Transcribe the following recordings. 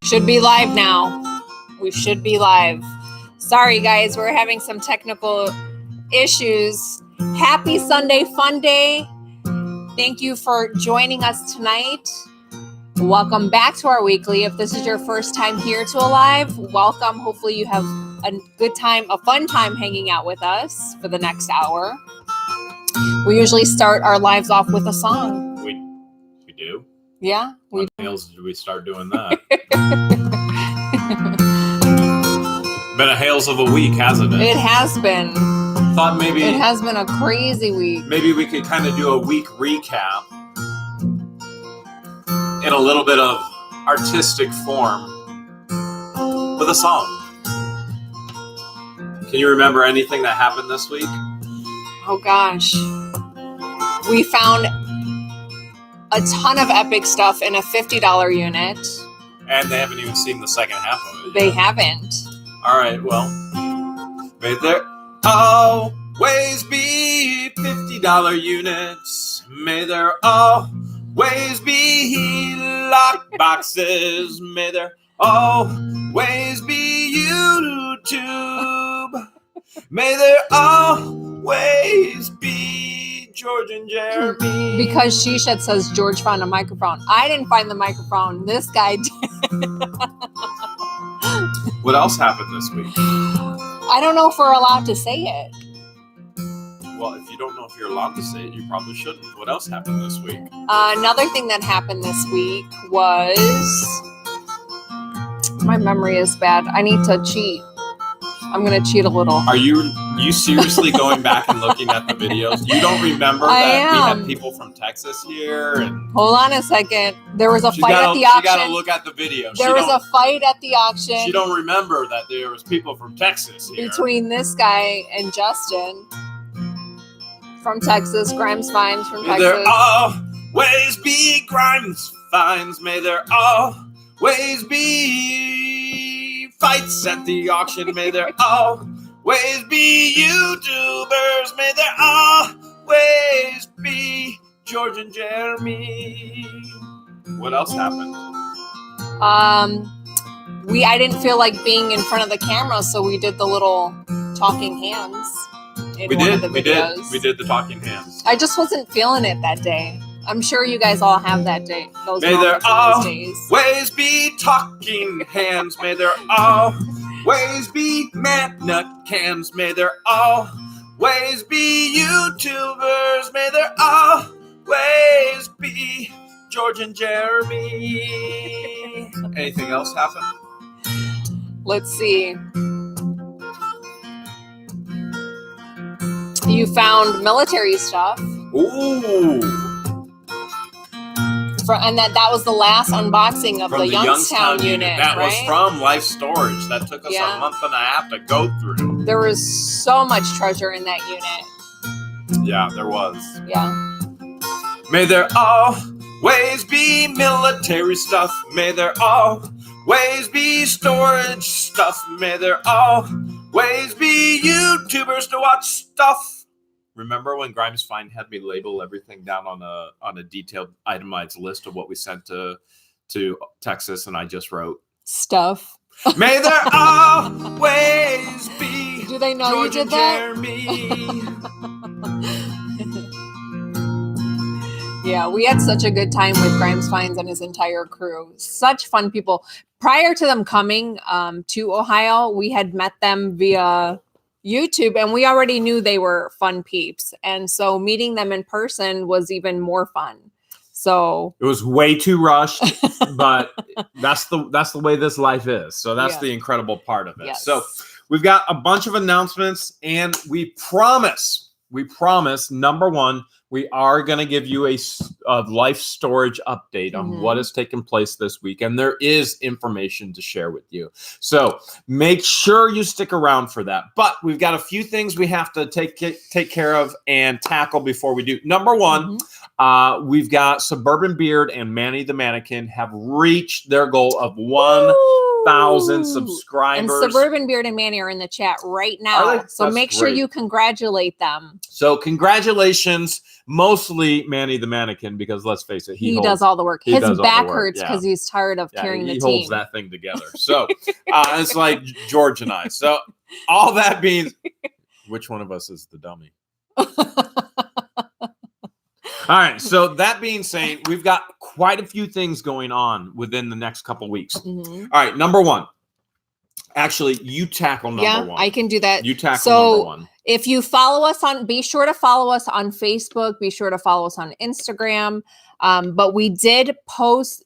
Should be live now. We should be live. Sorry, guys, we're having some technical issues. Happy Sunday Fun Day. Thank you for joining us tonight. Welcome back to our weekly. If this is your first time here to Alive, welcome. Hopefully you have a good time, a fun time hanging out with us for the next hour. We usually start our lives off with a song. We do? Yeah. When Hales did we start doing that? Been a Hales of a week, hasn't it? It has been. Thought maybe it has been a crazy week. Maybe we could kind of do a week recap in a little bit of artistic form with a song. Can you remember anything that happened this week? Oh gosh. We found a ton of epic stuff in a $50 unit. And they haven't even seen the second half of it. They haven't. All right, well, may there always be $50 units. May there always be lock boxes. May there always be YouTube. May there always be George and Jeremy. Because Shisha says George found a microphone. I didn't find the microphone. This guy did. What else happened this week? I don't know if we're allowed to say it. Well, if you don't know if you're allowed to say it, you probably shouldn't. What else happened this week? Another thing that happened this week was... My memory is bad. I need to cheat. I'm going to cheat a little. Are you seriously going back and looking at the videos? You don't remember that we had people from Texas here? And hold on a second. There was a fight at the auction. You got to look at the video. There was a fight at the auction. She don't remember that there was people from Texas here. Between this guy and Justin from Texas, Grimes Fines from Texas. May there always be Grimes Fines. May there always be fights at the auction. May there always be YouTubers. May there always be George and Jeremy. What else happened? I didn't feel like being in front of the camera, so we did the little talking hands. We did the talking hands. I just wasn't feeling it that day. I'm sure you guys all have that day. May there always be talking hands. May there always be man nut cans. May there always be YouTubers. May there always be George and Jeremy. Anything else happen? Let's see. You found military stuff. Ooh. And that was the last unboxing of the Youngstown unit. That right? was from Life Storage. That took us a month and a half to go through. There was so much treasure in that unit. Yeah, there was. Yeah. May there always be military stuff. May there always be storage stuff. May there always be YouTubers to watch stuff. Remember when Grimes Fine had me label everything down on a detailed itemized list of what we sent to Texas, and I just wrote stuff. May there always be. Do they know George you did that? Yeah, we had such a good time with Grimes Fines and his entire crew. Such fun people. Prior to them coming to Ohio, we had met them via YouTube, and we already knew they were fun peeps, and so meeting them in person was even more fun. So it was way too rushed, but that's the way this life is. So that's the incredible part of it. Yes. So we've got a bunch of announcements, and we promise, number one, we are going to give you a Life Storage update on what has taken place this week. And there is information to share with you. So make sure you stick around for that. But we've got a few things we have to take care of and tackle before we do. Number one, we've got Suburban Beard and Manny the Mannequin have reached their goal of 1,000 subscribers. And Suburban Beard and Manny are in the chat right now. So make sure you congratulate them. So congratulations. Mostly Manny the mannequin, because let's face it, he does all the work. His back hurts yeah. because he's tired of carrying the he team. holds that thing together. So it's like George and I. So all that means, which one of us is the dummy? All right. So that being said, we've got quite a few things going on within the next couple of weeks. Mm-hmm. All right. Number one. Actually, you tackle number one. Yeah, I can do that. You tackle number one. If you follow us be sure to follow us on Facebook. Be sure to follow us on Instagram. But we did post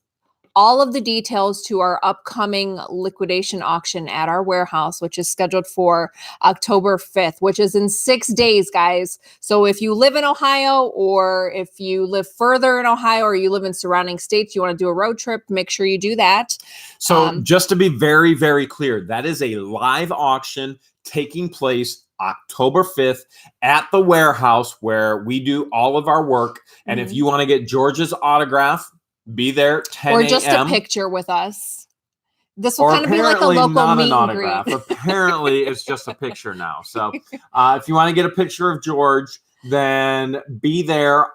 all of the details to our upcoming liquidation auction at our warehouse, which is scheduled for October 5th, which is in 6 days, guys. So if you live in Ohio, or if you live further in Ohio, or you live in surrounding states, you want to do a road trip, make sure you do that. So just to be very, very clear, that is a live auction taking place October 5th at the warehouse where we do all of our work. And if you want to get George's autograph, be there 10 a.m. Or just a picture with us. This will kind of be like a local meet and greet. Apparently, it's just a picture now. So if you want to get a picture of George, then be there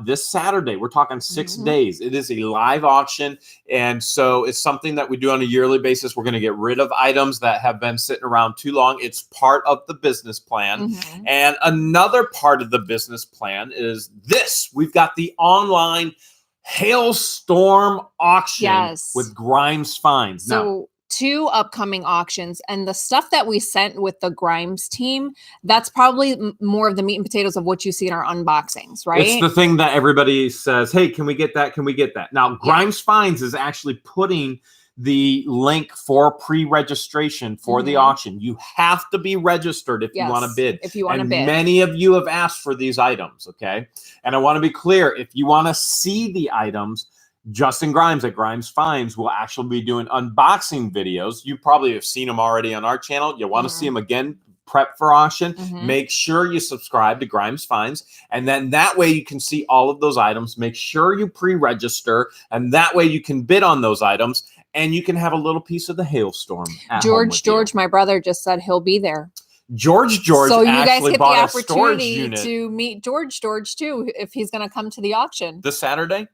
this Saturday. We're talking 6 days. It is a live auction. And so it's something that we do on a yearly basis. We're going to get rid of items that have been sitting around too long. It's part of the business plan. And another part of the business plan is this. We've got the online Hailstorm auction with Grimes Finds. So 2 upcoming auctions, and the stuff that we sent with the Grimes team, that's probably more of the meat and potatoes of what you see in our unboxings, right? It's the thing that everybody says, hey, can we get that? Can we get that? Now, Grimes Finds is actually putting the link for pre-registration for the auction. You have to be registered if you want to bid. If you want to bid. Many of you have asked for these items, okay? And I want to be clear, if you want to see the items, Justin Grimes at Grimes Finds will actually be doing unboxing videos. You probably have seen them already on our channel. You want to see them again, prep for auction. Make sure you subscribe to Grimes Finds, and then that way you can see all of those items. Make sure you pre-register, and that way you can bid on those items, and you can have a little piece of the hailstorm. George, my brother, just said he'll be there. George so you guys get the bought opportunity to meet George too, if he's going to come to the auction this Saturday.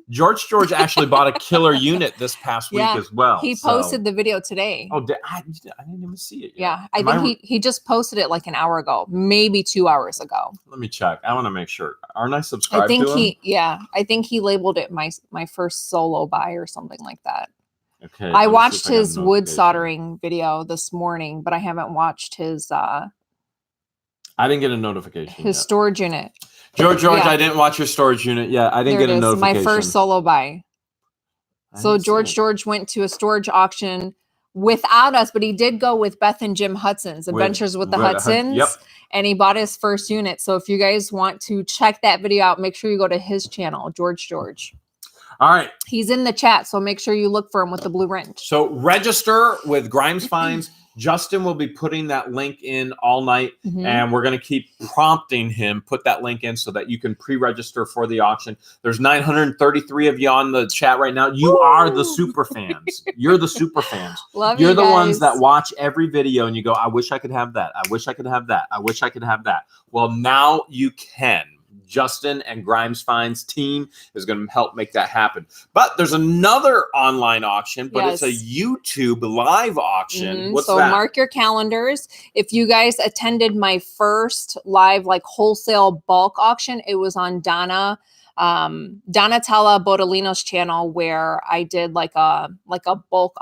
George actually bought a killer unit this past week as well. He posted the video today. Oh, I didn't even see it yet. Yeah, I think he just posted it like an hour ago, maybe 2 hours ago. Let me check. I want to make sure. Aren't I subscribed to him? I think he labeled it my first solo buy or something like that. Okay. I watched his wood soldering video this morning, but I haven't watched his I didn't get a notification. His storage unit. George, I didn't watch your storage unit. Yeah, I didn't get a notification. My first solo buy. So George went to a storage auction without us, but he did go with Beth and Jim Hudson's Adventures with the Hudsons. And he bought his first unit. So if you guys want to check that video out, make sure you go to his channel, George. All right. He's in the chat, so make sure you look for him with the blue wrench. So register with Grimes Finds. Justin will be putting that link in all night, and we're going to keep prompting him, put that link in so that you can pre-register for the auction. There's 933 of you on the chat right now. You are the super fans. You're the super fans. You're the ones that watch every video and you go, I wish I could have that. I wish I could have that. I wish I could have that. Well, now you can. Justin and Grimes Finds team is going to help make that happen. But there's another online auction, but it's a YouTube live auction. What's that? Mark your calendars. If you guys attended my first live wholesale bulk auction, it was on Donatella Bodolino's channel, where I did a bulk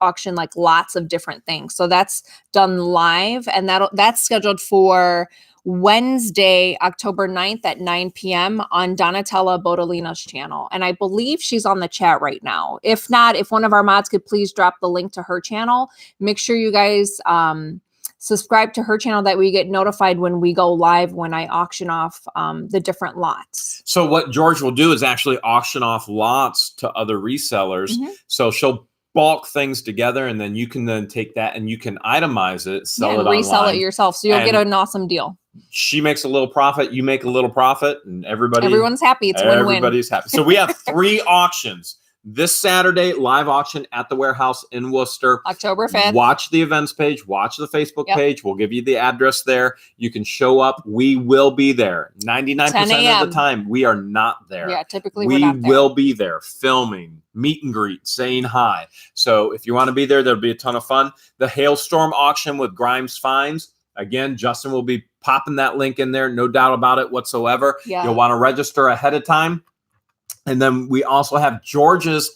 auction, lots of different things. So that's done live, and that's scheduled for Wednesday, October 9th at 9 p.m. on Donatella Bodolino's channel. And I believe she's on the chat right now. If not, if one of our mods could please drop the link to her channel, make sure you guys subscribe to her channel, that we get notified when we go live, when I auction off the different lots. So what George will do is actually auction off lots to other resellers. So she'll bulk things together, and then you can then take that and you can itemize it, sell it online, resell it yourself. So you'll get an awesome deal. She makes a little profit, you make a little profit, and everyone's happy. It's win-win. Everybody's happy. So we have 3 auctions This Saturday, live auction at the warehouse in Worcester. October 5th. Watch the events page. Watch the Facebook Yep. page. We'll give you the address there. You can show up. We will be there. 99% of the time, we are not there. Yeah, typically we we're not there. will be there filming, meet and greet, saying hi. So if you want to be there, there'll be a ton of fun. The Hailstorm auction with Grimes Finds. Again, Justin will be popping that link in there. No doubt about it whatsoever. Yeah. You'll want to register ahead of time. And then we also have George's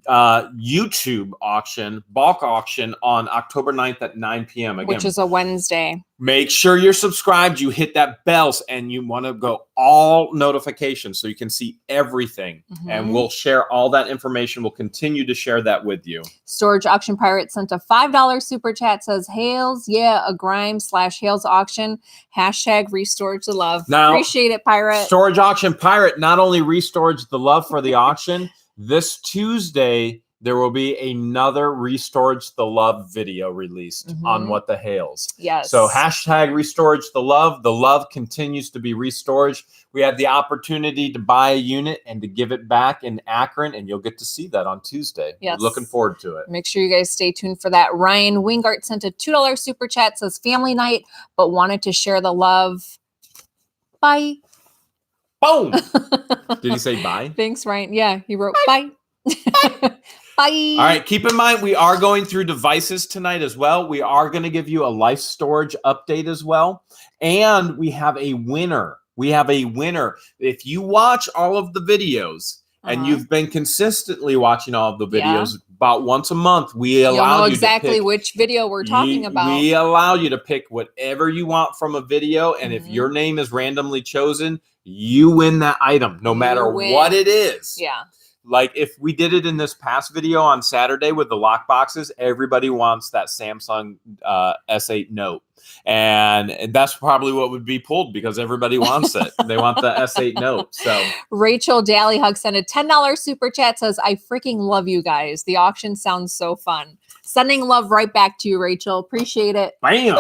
YouTube auction, bulk auction on October 9th at 9 p.m. Again, which is a Wednesday. Make sure you're subscribed. You hit that bell, and you want to go all notifications so you can see everything. And we'll share all that information. We'll continue to share that with you. Storage Auction Pirate sent a $5 super chat. Says, Hales, yeah, a Grimes/Hales auction. Hashtag Restorage the Love. Now, appreciate it, Pirate. Storage Auction Pirate not only restorage the love for the auction, this Tuesday, there will be another Restorage the Love video released on What the Hales. Yes. So hashtag Restorage the Love. The love continues to be restored. We had the opportunity to buy a unit and to give it back in Akron, and you'll get to see that on Tuesday. Yes. We're looking forward to it. Make sure you guys stay tuned for that. Ryan Wingart sent a $2 super chat. Says, family night, but wanted to share the love. Bye. Boom. Did he say bye? Thanks, Ryan. Yeah, he wrote bye. Bye. All right. Keep in mind, we are going through devices tonight as well. We are going to give you a life storage update as well. And we have a winner. We have a winner. If you watch all of the videos and you've been consistently watching all of the videos about once a month, we allow you exactly to pick, which video we're talking about. We allow you to pick whatever you want from a video. And if your name is randomly chosen, you win that item, no matter what it is. Yeah. Like if we did it in this past video on Saturday with the lock boxes, everybody wants that Samsung S8 Note. And that's probably what would be pulled because everybody wants it. They want the S8 Note. So Rachel Dallyhug sent a $10 super chat. Says, I freaking love you guys. The auction sounds so fun. Sending love right back to you, Rachel. Appreciate it. Bam.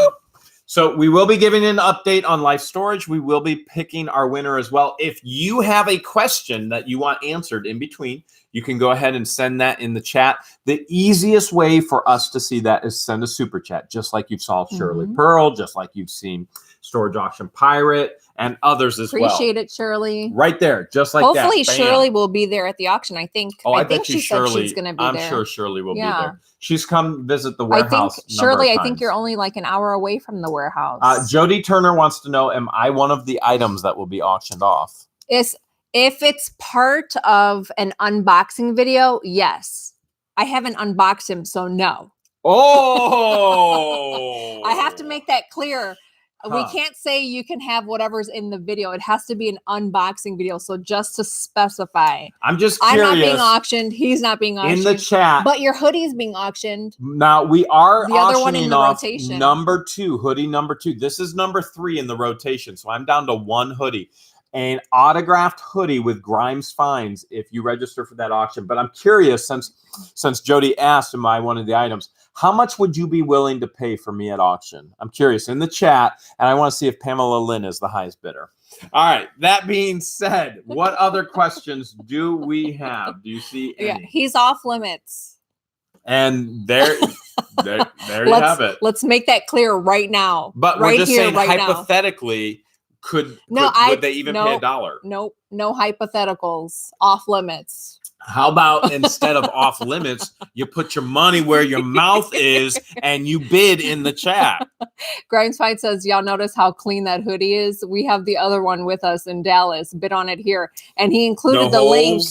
So we will be giving an update on life storage. We will be picking our winner as well. If you have a question that you want answered in between, you can go ahead and send that in the chat. The easiest way for us to see that is send a super chat, just like you've saw Shirley Pearl, just like you've seen Storage Auction Pirate and others as well. Appreciate it, Shirley. Right there, just like that. Hopefully Shirley will be there at the auction. I think. Oh, I think bet you she said Shirley. she's going to be I'm there. sure Shirley will be there. She's come visit the warehouse. I think Shirley. I think you're only like an hour away from the warehouse. Jody Turner wants to know: am I one of the items that will be auctioned off? If it's part of an unboxing video, yes. I haven't unboxed him, so no. Oh, I have to make that clear. We can't say you can have whatever's in the video. It has to be an unboxing video. So just to specify, I'm just curious. I'm not being auctioned. He's not being auctioned. In the chat. But your hoodie's being auctioned. Now we are the other one in the off rotation. Number 2, hoodie number 2. This is number 3 in the rotation. So I'm down to 1 hoodie. An autographed hoodie with Grimes Finds if you register for that auction. But I'm curious, since Jody asked, am I one of the items? How much would you be willing to pay for me at auction? I'm curious in the chat, and I want to see if Pamela Lynn is the highest bidder. All right. That being said, what other questions do we have? Do you see any? Yeah, he's off limits. And there you have it. Let's make that clear right now. But right we're just here, saying right hypothetically, would they even pay $1? Nope. No hypotheticals. Off limits. How about instead of off limits, you put your money where your mouth is and you bid in the chat? Grimes Fight says, y'all notice how clean that hoodie is? We have the other one with us in Dallas. Bid on it here. And he included the link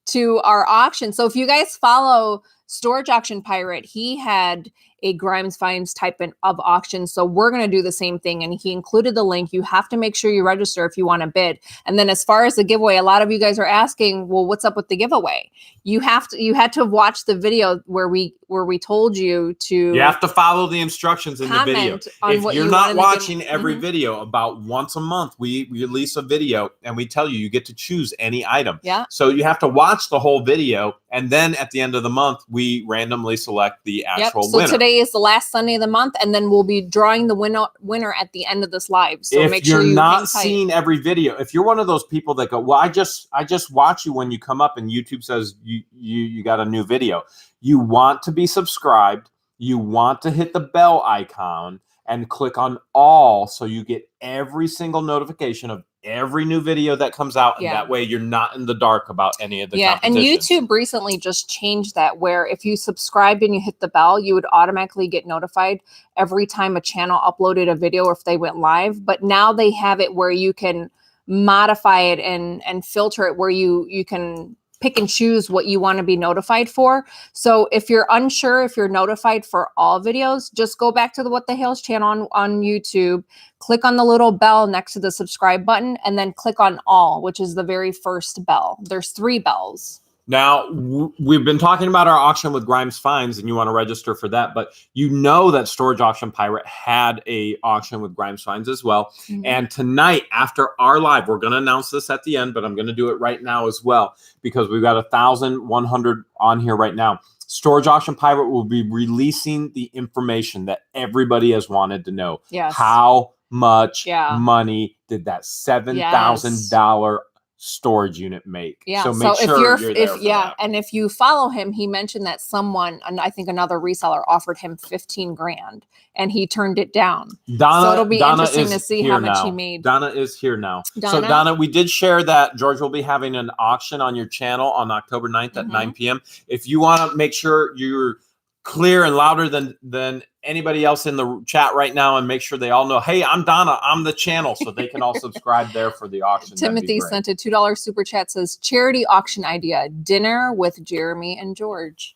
to our auction. So if you guys follow Storage Auction Pirate, he had a Grimes Finds type of auction. So we're going to do the same thing. And he included the link. You have to make sure you register if you want to bid. And then as far as the giveaway, a lot of you guys are asking, well, what's up with the giveaway? You had to have watched the video where we told you to. You have to follow the instructions in the video. If you're not watching every video, about once a month, we release a video and we tell you get to choose any item. Yeah. So you have to watch the whole video. And then at the end of the month, we randomly select the actual winner. Today Saturday is the last Sunday of the month, and then we'll be drawing the winner at the end of this live. So if make sure you're you not hang tight. seeing every video, if you're one of those people that go, well, I just watch you when you come up and YouTube says you got a new video. You want to be subscribed. You want to hit the bell icon and click on all so you get every single notification of every new video that comes out. And that way you're not in the dark about any of the and YouTube recently just changed that, where if you subscribed and you hit the bell, you would automatically get notified every time a channel uploaded a video or if they went live. But now they have it where you can modify it and filter it, where you can pick and choose what you want to be notified for. So if you're unsure if you're notified for all videos, just go back to the What the Hales channel on YouTube, click on the little bell next to the subscribe button, and then click on all, which is the very first bell. There's 3 bells. Now, we've been talking about our auction with Grimes Finds, and you want to register for that, but you know that Storage Auction Pirate had a auction with Grimes Finds as well. Mm-hmm. And tonight, after our live, we're going to announce this at the end, but I'm going to do it right now as well, because we've got 1,100 on here right now. Storage Auction Pirate will be releasing the information that everybody has wanted to know. Yes. How much money did that $7,000 storage unit make? So make sure you're there for that. And if you follow him, he mentioned that someone, and I think another reseller, offered him $15,000 and he turned it down. So it'll be interesting to see how much he made. Donna is here now. So Donna, we did share that George will be having an auction on your channel on October 9th at 9 p.m. If you want to make sure you're clear and louder than anybody else in the chat right now, and make sure they all know, hey, I'm Donna, I'm the channel, so they can all subscribe there for the auction. Timothy sent a $2 super chat, says charity auction idea, dinner with Jeremy and George.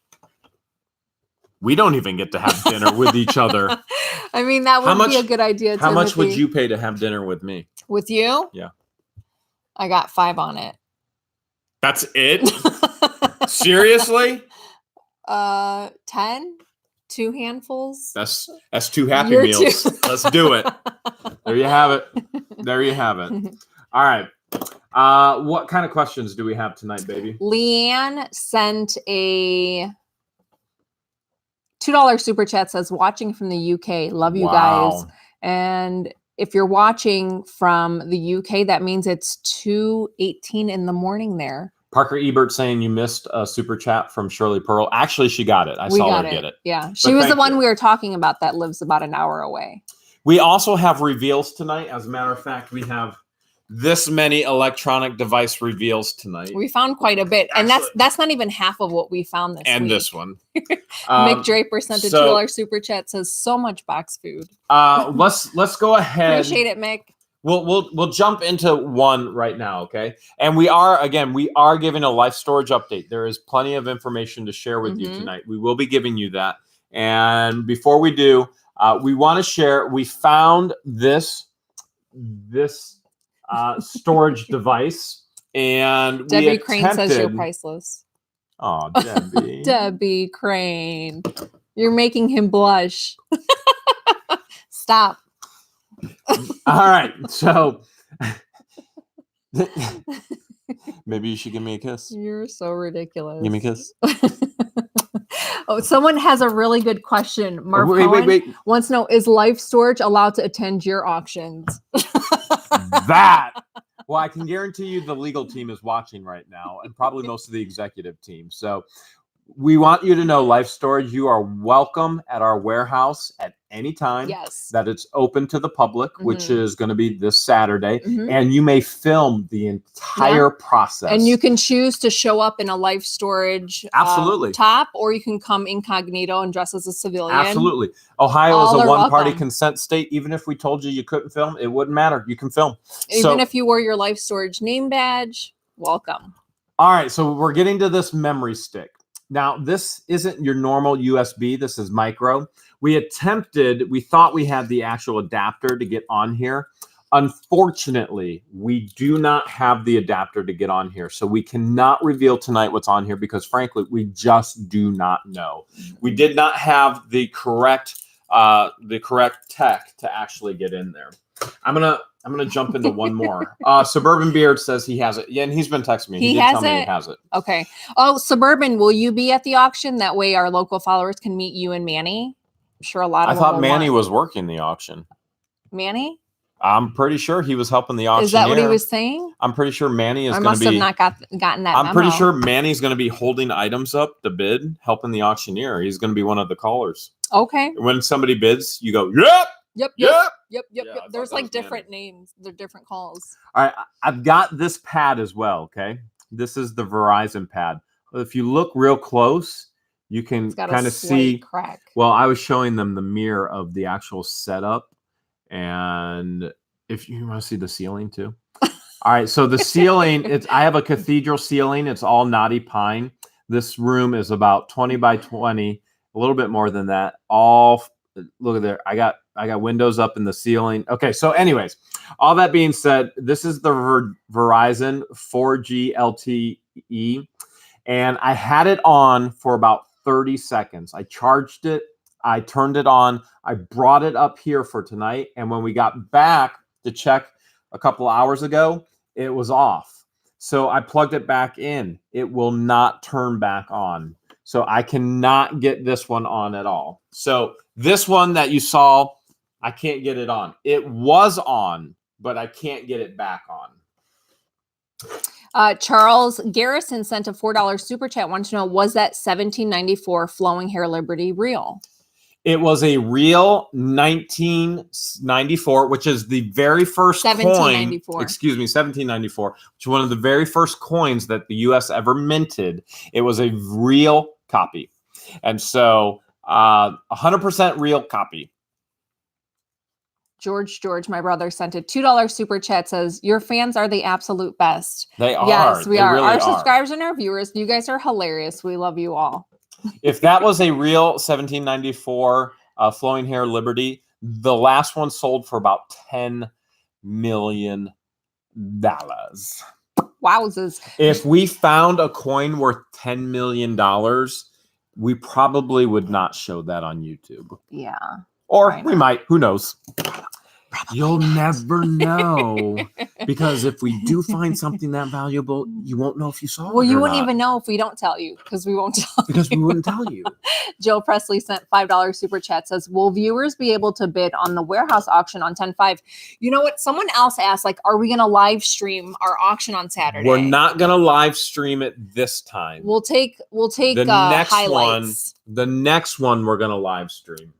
We don't even get to have dinner with each other. I mean, that would be a good idea, Timothy. How much would you pay to have dinner with me? With you? Yeah. I got 5 on it. That's it? Seriously? 10, 2 handfuls. That's 2 Happy Meals. Let's do it. There you have it. There you have it. All right. What kind of questions do we have tonight, baby? Leanne sent a $2 super chat, says watching from the UK. Love you guys. And if you're watching from the UK, that means it's 2:18 in the morning there. Parker Ebert saying you missed a super chat from Shirley Pearl. Actually, she got it. I saw her get it. Yeah. She was the one we were talking about that lives about an hour away. We also have reveals tonight. As a matter of fact, we have this many electronic device reveals tonight. We found quite a bit. And that's not even half of what we found this week. And this one. Mick Draper sent a $2 super chat, says so much box food. Let's go ahead. Appreciate it, Mick. We'll jump into one right now, okay? And we are giving a life storage update. There is plenty of information to share with you tonight. We will be giving you that. And before we do, we want to share. We found this storage device, and Debbie Crane says you're priceless. Oh, Debbie. Debbie Crane, you're making him blush. Stop. All right, so maybe you should give me a kiss. You're so ridiculous. Give me a kiss. Oh, someone has a really good question. Mark wait. wants to know, is Life Storage allowed to attend your auctions? Well, I can guarantee you the legal team is watching right now, and probably most of the executive team. So we want you to know, Life Storage, you are welcome at our warehouse at any time. Yes. That it's open to the public, which is going to be this Saturday. And you may film the entire process. And you can choose to show up in a Life Storage top, or you can come incognito and dress as a civilian. Absolutely. Ohio is a one-party consent state. Even if we told you couldn't film, it wouldn't matter. You can film. Even if you wore your Life Storage name badge, welcome. All right. So we're getting to this memory stick. Now, this isn't your normal USB. This is micro. We thought we had the actual adapter to get on here. Unfortunately, we do not have the adapter to get on here. So we cannot reveal tonight what's on here because, frankly, we just do not know. We did not have the correct tech to actually get in there. I'm gonna jump into one more. Suburban Beard says he has it. Yeah, and he's been texting me. He did tell me he has it. Okay. Oh, Suburban, will you be at the auction? That way our local followers can meet you and Manny. sure a lot I of them thought will Manny want. was working the auction. Manny? I'm pretty sure he was helping the auctioneer. Is that what he was saying? I'm pretty sure Manny is I going to be. must have not gotten that I'm memo. pretty sure Manny's going to be holding items up to bid, helping the auctioneer. He's going to be one of the callers. Okay. When somebody bids, you go, yep, Yep. yep. Yep. Yeah, I thought There's that like was different names. They're different calls. All right, I've got this pad as well, okay? This is the Verizon pad. If you look real close, you can It's got kind a of slight see. crack. Well, I was showing them the mirror of the actual setup. And if you want to see the ceiling too. All right, so the ceiling, I have a cathedral ceiling. It's all knotty pine. This room is about 20 by 20, a little bit more than that. Look at there. I got windows up in the ceiling. Okay, so anyways, all that being said, this is the Verizon 4G LTE, and I had it on for about 30 seconds. I charged it, I turned it on, I brought it up here for tonight, and when we got back to check a couple hours ago, it was off. So I plugged it back in. It will not turn back on. So I cannot get this one on at all. So this one that you saw, I can't get it on. It was on, but I can't get it back on. Charles Garrison sent a $4 super chat. Wanted to know, was that 1794 Flowing Hair Liberty real? It was a real 1994, which is the very first 1794. coin. Excuse me, 1794, which is one of the very first coins that the U.S. ever minted. It was a real copy. And so 100% real copy. George, my brother, sent a $2 super chat. Says, your fans are the absolute best. They are. Yes, we They are. really Our are. subscribers and our viewers, you guys are hilarious. We love you all. If that was a real 1794 Flowing Hair Liberty, the last one sold for about $10 million. Wowzers. If we found a coin worth $10 million, we probably would not show that on YouTube. Yeah. Or we might. Who knows? Probably You'll not. never know. Because if we do find something that valuable, you won't know if you saw it. Well, you or wouldn't not. even know if we don't tell you, because we won't tell Because we you. wouldn't tell you. Joe Presley sent $5 super chat. Says, will viewers be able to bid on the warehouse auction on 10/5? You know what? Someone else asked, like, are we going to live stream our auction on Saturday? We're not going to live stream it this time. We'll take the next highlights. The next one we're going to live stream.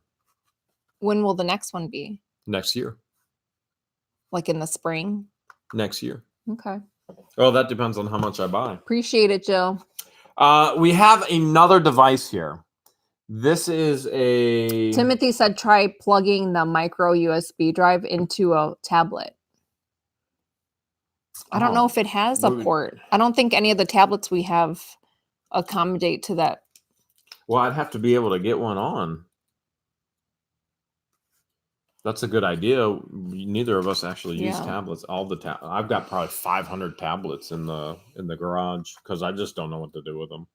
When will the next one be? Next year. Like in the spring? Next year. Okay. Oh, that depends on how much I buy. Appreciate it, Joe. We have another device here. This is a... Timothy said try plugging the micro USB drive into a tablet. I don't know if it has a port. I don't think any of the tablets we have accommodate to that. Well, I'd have to be able to get one on. That's a good idea. Neither of us actually use tablets. I've got probably 500 tablets in the garage because I just don't know what to do with them.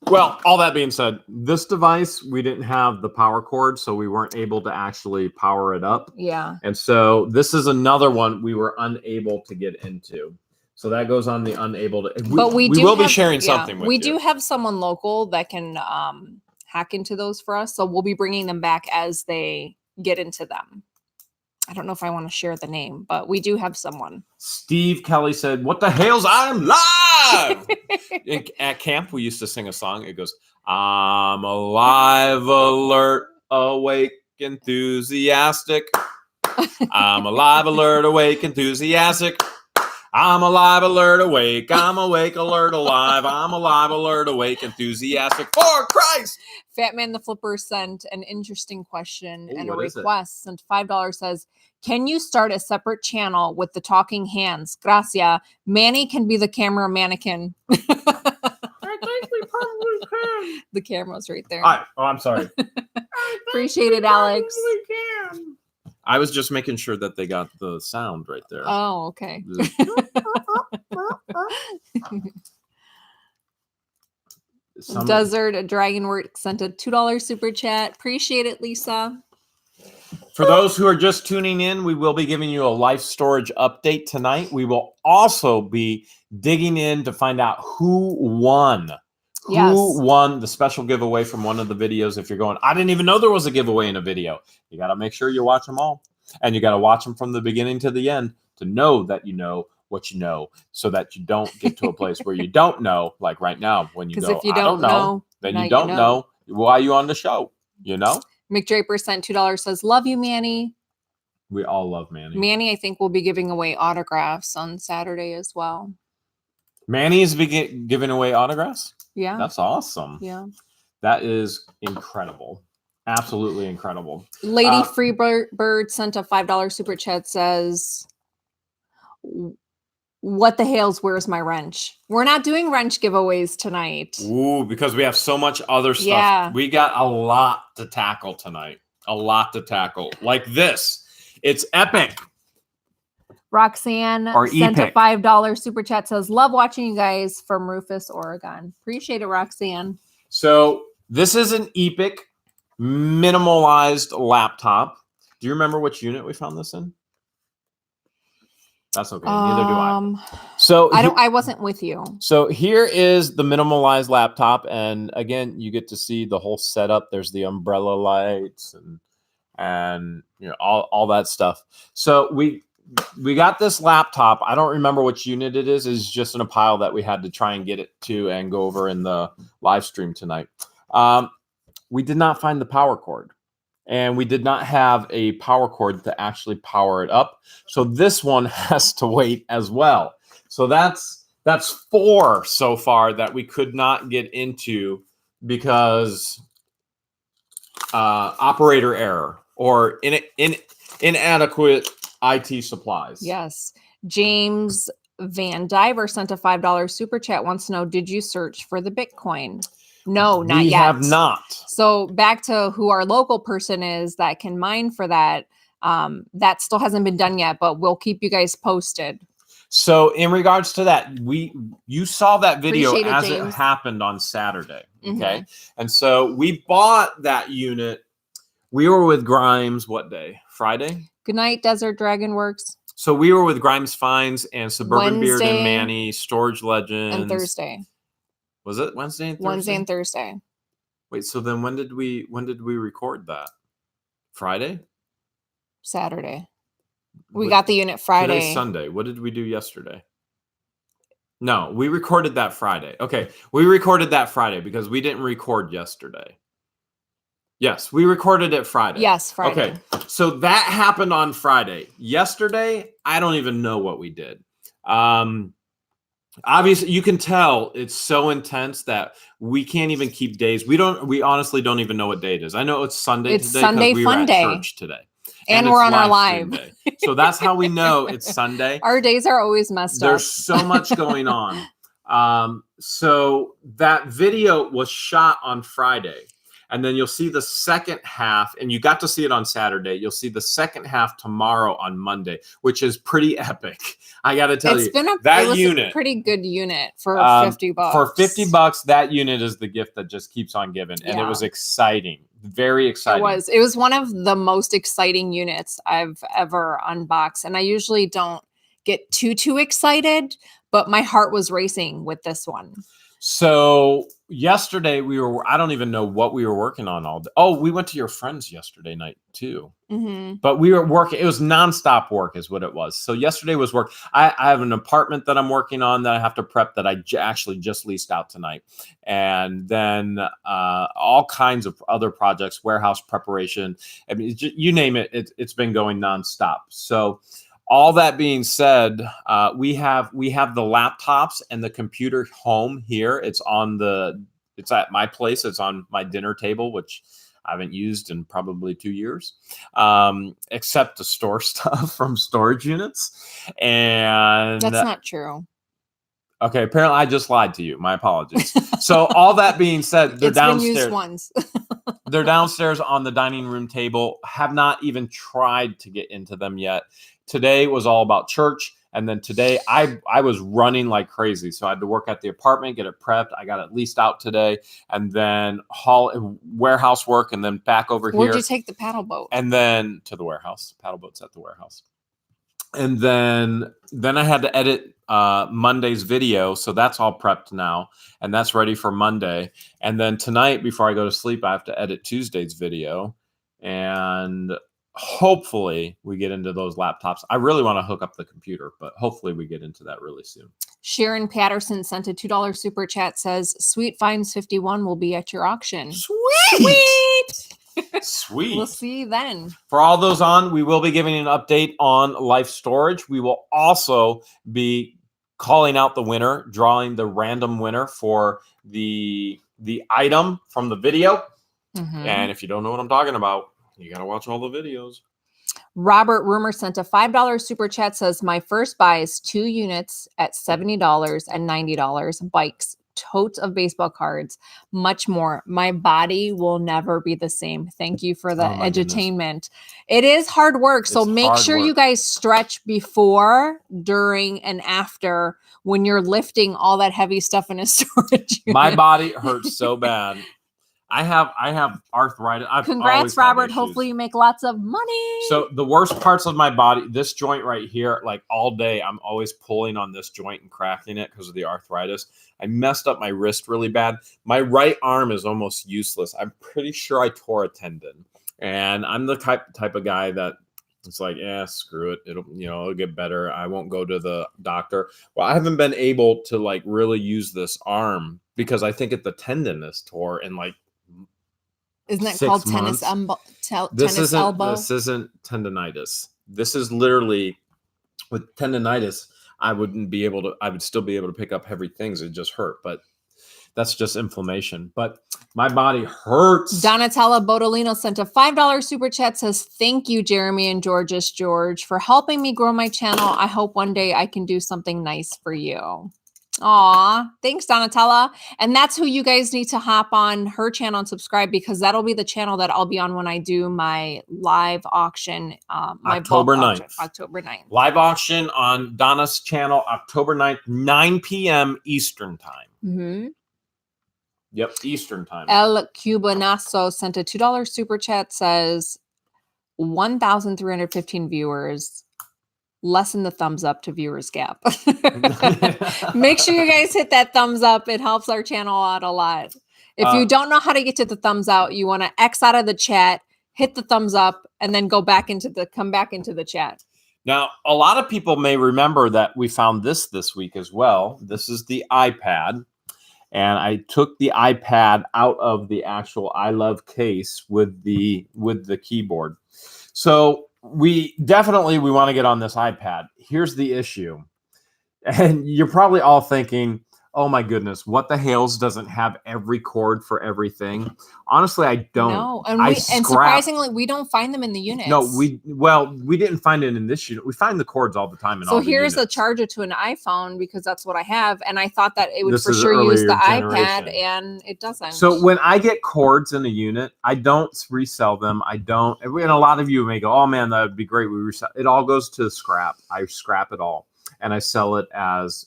Well, all that being said, this device, we didn't have the power cord, so we weren't able to actually power it up. Yeah. And so this is another one we were unable to get into. So that goes on the unable to. But we will be sharing something with you. We do have someone local that can hack into those for us. So we'll be bringing them back as they get into them. I don't know if I want to share the name, but we do have someone. Steve Kelly said, "What the hell's I'm live?" At camp, we used to sing a song. It goes, "I'm alive, alert, awake, enthusiastic. I'm alive, alert, awake, enthusiastic. I'm alive, alert, awake. I'm awake, alert, alive. I'm alive, alert, awake, enthusiastic for Christ." Fat Man the Flipper sent an interesting question and a what is it? request. Sent $5. Says, can you start a separate channel with the talking hands? Gracia. Manny can be the camera mannequin. I think we probably can. The camera's right there. Oh, I'm sorry. Appreciate it, Alex. Can. I was just making sure that they got the sound right there. Oh, okay. Desert Dragonwork sent a $2 super chat. Appreciate it, Lisa. For those who are just tuning in, we will be giving you a life storage update tonight. We will also be digging in to find out who won Who won the special giveaway from one of the videos? If you're going, I didn't even know there was a giveaway in a video. You got to make sure you watch them all. And you got to watch them from the beginning to the end to know that you know what you know, so that you don't get to a place where you don't know, like right now when you go, if you I don't know, then you don't know why you on the show, you know? McDraper sent $2, says, love you, Manny. We all love Manny. Manny, I think, will be giving away autographs on Saturday as well. Manny is giving away autographs? Yeah. That's awesome. Yeah. That is incredible. Absolutely incredible. Lady Freebird sent a $5 super chat, says, what the Hales, where's my wrench? We're not doing wrench giveaways tonight. Ooh, because we have so much other stuff. Yeah. We got a lot to tackle tonight. A lot to tackle. Like this. It's epic. Roxanne sent a $5 super chat, says, love watching you guys from Rufus, Oregon. Appreciate it, Roxanne. So this is an epic minimalized laptop. Do you remember which unit we found this in? That's okay. Neither do I. So I wasn't with you. So here is the minimalized laptop, and again, you get to see the whole setup. There's the umbrella lights and you know all that stuff. So we got this laptop. I don't remember which unit it is. It's just in a pile that we had to try and get it to and go over in the live stream tonight. We did not find the power cord. And we did not have a power cord to actually power it up. So this one has to wait as well. So that's 4 so far that we could not get into because operator error or inadequate IT supplies. Yes. James Van Diver sent a $5 super chat, wants to know, did you search for the Bitcoin? No, not yet. We have not. So back to who our local person is that can mine for that. That still hasn't been done yet, but we'll keep you guys posted. So in regards to that, you saw that video as James. It happened on Saturday. Okay. And so we bought that unit. We were with Grimes, what day? Friday? Good night, Desert Dragon Works. So we were with Grimes Finds and Suburban Beard Wednesday and Manny, Storage Legends. And Thursday. Was it Wednesday and Thursday? Wednesday and Thursday. Wait, so then when did we record that? Friday? Saturday. We got the unit Friday. Today's Sunday. What did we do yesterday? No, we recorded that Friday. Okay, we recorded that Friday because we didn't record yesterday. Yes, we recorded it Friday. Yes, Friday. Okay, so that happened on Friday. Yesterday, I don't even know what we did. Obviously, you can tell it's so intense that we can't even keep days. We honestly don't even know what day it is. I know it's Sunday today. Sunday we fun were at day. Church today. And we're on our live. So that's how we know it's Sunday. Our days are always messed up. There's so much going on. So that video was shot on Friday. And then you'll see the second half, and you got to see it on Saturday. You'll see the second half tomorrow on Monday, which is pretty epic. I got to tell you, it was a pretty good unit for $50. For $50, that unit is the gift that just keeps on giving, and it was exciting, very exciting. It was one of the most exciting units I've ever unboxed, and I usually don't get too excited, but my heart was racing with this one. So yesterday I don't even know what we were working on all day. Oh, we went to your friend's yesterday night too. But we were working. It was nonstop work is what it was. So yesterday was work. I have an apartment that I'm working on that I have to prep that I actually just leased out tonight. And then all kinds of other projects, warehouse preparation. I mean, you name it, it's been going nonstop. So all that being said, we have the laptops and the computer home here. It's at my place. It's on my dinner table, which I haven't used in probably 2 years, except to store stuff from storage units. And that's not true. Okay, apparently I just lied to you. My apologies. So all that being said, they're downstairs. Been used once. They're downstairs on the dining room table. Have not even tried to get into them yet. Today was all about church. And then today I was running like crazy. So I had to work at the apartment, get it prepped. I got it leased out today and then haul warehouse work and then back over here. Where'd you take the paddle boat? And then to the warehouse. Paddle boat's at the warehouse. And then I had to edit Monday's video, so that's all prepped now, and that's ready for Monday. And then tonight, before I go to sleep, I have to edit Tuesday's video, and hopefully we get into those laptops. I really want to hook up the computer, but hopefully we get into that really soon. Sharon Patterson sent a $2 super chat, says, Sweet Finds 51 will be at your auction. Sweet! Sweet. We'll see you then. For all those on, we will be giving an update on Life Storage. We will also be calling out the winner, drawing the random winner for the item from the video. Mm-hmm. And if you don't know what I'm talking about, you got to watch all the videos. Robert Rumor sent a $5 super chat, says, my first buy is 2 units at $70 and $90, bikes, totes of baseball cards, much more. My body will never be the same. Thank you for the edutainment. It is hard work. So make sure you guys stretch before, during, and after when you're lifting all that heavy stuff in a storage unit. My body hurts so bad. I have arthritis. Congrats, Robert. Hopefully you make lots of money. So the worst parts of my body, this joint right here, like all day, I'm always pulling on this joint and cracking it because of the arthritis. I messed up my wrist really bad. My right arm is almost useless. I'm pretty sure I tore a tendon. And I'm the type of guy that it's like, screw it. It'll get better. I won't go to the doctor. Well, I haven't been able to like really use this arm because I think the tendon is tore in like, isn't that called tennis elbow? This isn't tendonitis. This is literally with tendonitis. I would still be able to pick up heavy things. It just hurt, but that's just inflammation. But my body hurts. Donatella Bodolino sent a $5 super chat, says, thank you, Jeremy and George, for helping me grow my channel. I hope one day I can do something nice for you. Aw, thanks, Donatella. And that's who you guys need to hop on her channel and subscribe, because that'll be the channel that I'll be on when I do my live auction. My October 9th. Auction, October 9th. Live auction on Donna's channel, October 9th, 9 p.m. Eastern time. Mm-hmm. Yep, Eastern time. El Cubanazo sent a $2 super chat, says 1,315 viewers. Lessen the thumbs up to viewers gap. Make sure you guys hit that thumbs up. It helps our channel out a lot. If you don't know how to get to the thumbs out, you want to X out of the chat, hit the thumbs up, and then come back into the chat. Now, a lot of people may remember that we found this week as well. This is the iPad. And I took the iPad out of the actual iLove case with the keyboard. So we want to get on this iPad. Here's the issue. And you're probably all thinking, oh my goodness, what the Hales doesn't have every cord for everything? Honestly, I don't. No, and surprisingly, we don't find them in the units. No, we didn't find it in this unit. We find the cords all the time in all the units. So here's a charger to an iPhone, because that's what I have, and I thought that it would for sure use the iPad, and it doesn't. So when I get cords in a unit, I don't resell them. I don't. And a lot of you may go, "Oh man, that would be great." We resell. It all goes to scrap. I scrap it all, and I sell it as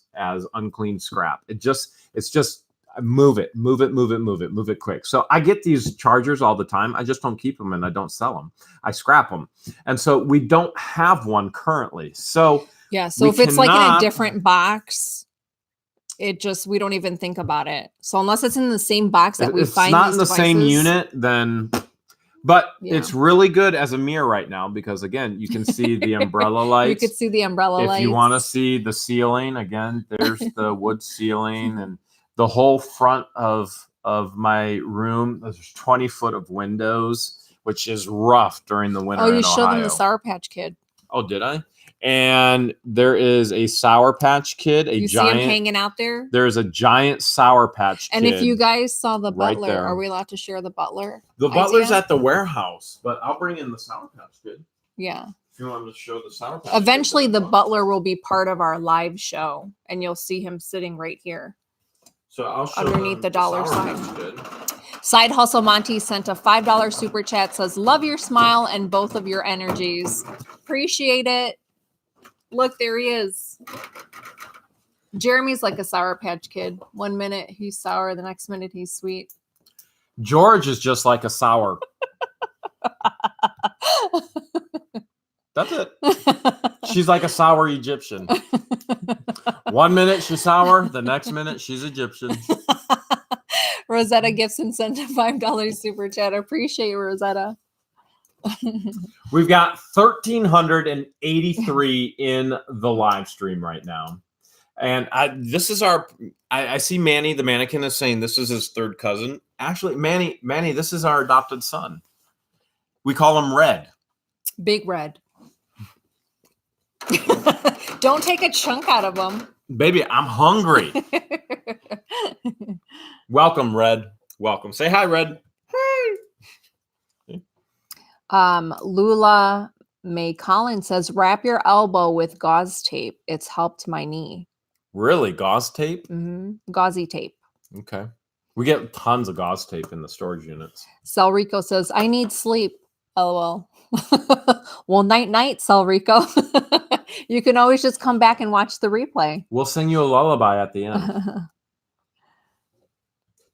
unclean scrap. It's just move it quick. So I get these chargers all the time. I just don't keep them and I don't sell them. I scrap them. And so we don't have one currently. So yeah. So if it's like in a different box, we don't even think about it. So unless it's in the same box that we find, it's not in the same unit, then. But it's really good as a mirror right now, because again, you can see the umbrella lights. You could see the umbrella lights. If you want to see the ceiling, again, there's the wood ceiling and the whole front of my room. There's 20 foot of windows, which is rough during the winter. Oh, you showed them the Sour Patch Kid. Oh, did I? And there is a Sour Patch Kid, you see him hanging out there? There's a giant Sour Patch Kid. And if you guys saw the butler, right, are we allowed to share the butler? The butler's at the warehouse, but I'll bring in the Sour Patch Kid. Yeah. If you want me to show the Sour Patch Eventually, the butler will be part of our live show, and you'll see him sitting right here. So I'll show underneath the dollar sign. Side Hustle Monty sent a $5 super chat, says, love your smile and both of your energies. Appreciate it. Look, there he is. Jeremy's like a Sour Patch Kid. 1 minute he's sour, the next minute he's sweet. George is just like a sour. That's it. She's like a sour Egyptian. 1 minute she's sour, the next minute she's Egyptian. Rosetta Gibson sent a $5 super chat. Appreciate you, Rosetta. We've got 1,383 in the live stream right now. And this is I see Manny, the mannequin, is saying this is his third cousin. Actually, Manny, this is our adopted son. We call him Red. Big Red. Don't take a chunk out of them. Baby, I'm hungry. Welcome, Red. Welcome. Say hi, Red. Lula May Collins says, wrap your elbow with gauze tape. It's helped my knee. Really? Gauze tape? Mm-hmm. Gauzy tape. Okay. We get tons of gauze tape in the storage units. Celrico says, I need sleep. LOL. Well, night, Celrico. You can always just come back and watch the replay. We'll sing you a lullaby at the end.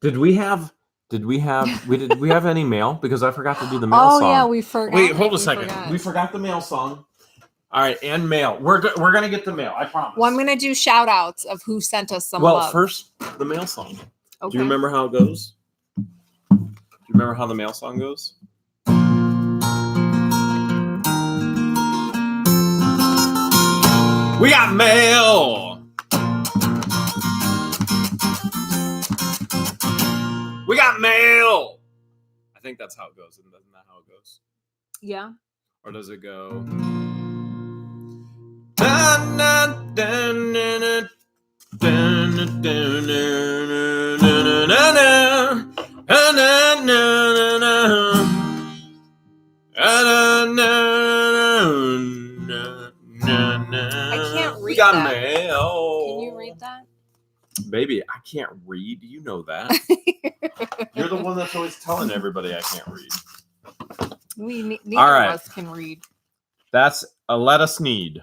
Did we have any mail? Because I forgot to do the mail song. Oh, yeah, we forgot. Wait, hold a second. We forgot the mail song. All right, and mail. We're going to get the mail, I promise. Well, I'm going to do shout outs of who sent us some love. Well, first, the mail song. Okay. Do you remember how it goes? Do you remember how the mail song goes? We got mail! We got mail! I think that's how it goes. Isn't that how it goes? Yeah. Or does it go? I can't read we got that. Mail. Can you read that? Baby, I can't read. You know that. You're the one that's always telling everybody I can't read. Neither All right. of us can read. That's Aletta Sneed.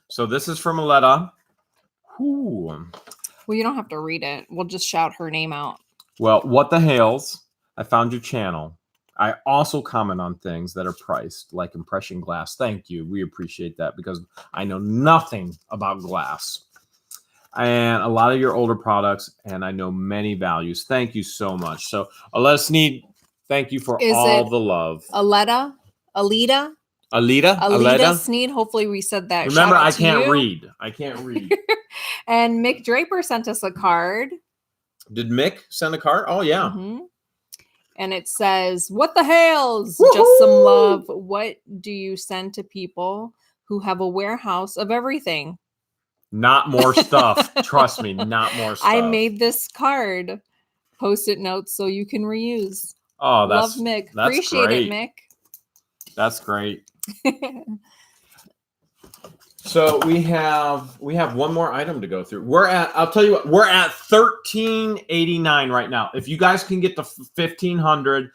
So this is from Aletta. Ooh. Well, you don't have to read it. We'll just shout her name out. Well, what the Hales? I found your channel. I also comment on things that are priced, like impression glass. Thank you. We appreciate that because I know nothing about glass. And a lot of your older products, and I know many values. Thank you so much. So, Aletta Sneed, thank you for all the love. Aletta Sneed. Hopefully we said that. Remember, I can't read. I can't read. And Mick Draper sent us a card. Did Mick send a card? Oh, yeah. Mm-hmm. And it says, what the Hales? Woo-hoo! Just some love. What do you send to people who have a warehouse of everything? Not more stuff. Trust me, not more stuff. I made this card. Post-it notes so you can reuse. Oh, love Mick. Appreciate great. it, Mick. That's great. So we have one more item to go through. I'll tell you what, we're at 1389 right now. If you guys can get to 1500,